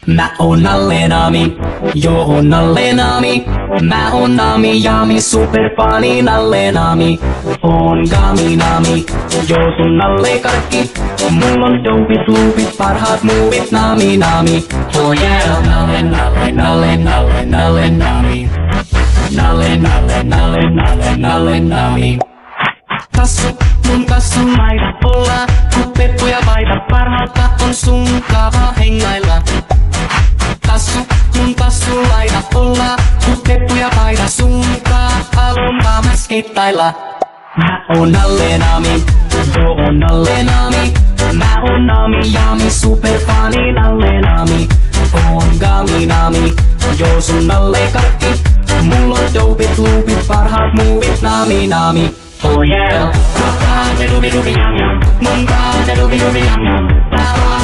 Mä oon Nalle Nami, joo on Nalle Nami. Mä oon Nami Jami, superfani Nalle Nami. Oon Gami Nami, joo sun Nalle Karkki. Mulla on dopit, loopit, parhaat muuvit Nami Nami. Oh yeah, Nalle Nalle Nalle Nalle Nalle Nami. Nalle Nalle Nalle Nalle Nalle Nami. Kassu, mun kassun laita olla, kun peppuja paita parhaata on sun kava hengailla. Kassu, mun kassun laita olla, kun peppuja paita sunkaan, haluan mä skeittailla. Mä oon Nalle Nami, joo on Nalle Nami. Mä oon Nami Jami, superfani Nalle Nami. Oon Gami Nami, joo sun Nalle Karkki. Mulla on dopit, loopit, parhaat muuvit Nami Nami. Oh yeah, the doobie doobie yum yum, the doobie doobie yum yum,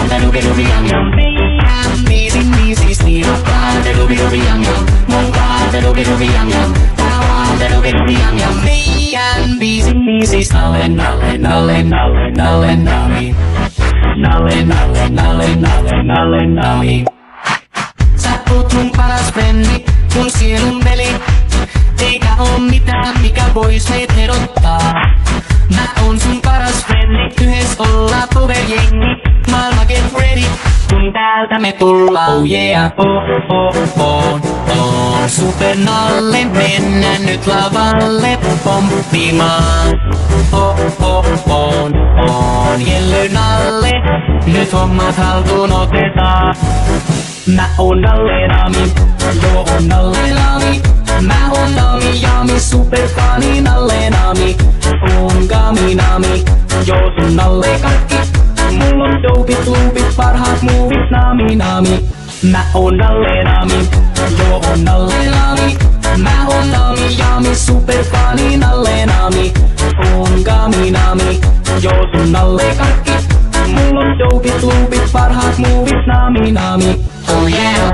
the doobie doobie yum yum. Me and me see, the doobie doobie yum yum, the doobie doobie yum yum, the doobie doobie yum yum. Me and me see, Nalle Nalle Nalle Nalle Nalle Nami, Nalle Nalle Nalle Nalle Nalle Nami. Sä oot mun paras frendi, mun sielun veli. Eikä oo mitään, mikä vois meitä erottaa. Mä oon sun paras frendi, yhdessä ollaan powerjengi. Maailma get ready, kun täältä me tullaan. Oh yeah, on Super Nalle, mennään nyt lavalle pomppimaan. On Jelly Nalle, nyt hommat haltuun otetaan. Mä oon Nalle Nami, joo on Nalle Nami. Mä oon Nami Jami, superfani Nalle Nami. Oon Gami Nami, joo sun Nalle Karkki. Mulla on dopit, loopit, parhaat muuvit Nami Nami. Mä oon Nalle Nami, joo on Nalle Nami. Mä oon Nami Jami, superfani Nalle Nami. Oon Gami Nami, joo sun Nalle Karkki. Mulla on dopit, loopit, parhaat muuvit Nami Nami. Oh yeah.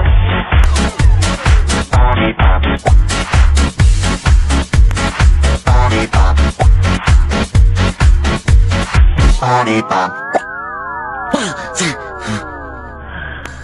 Party pop.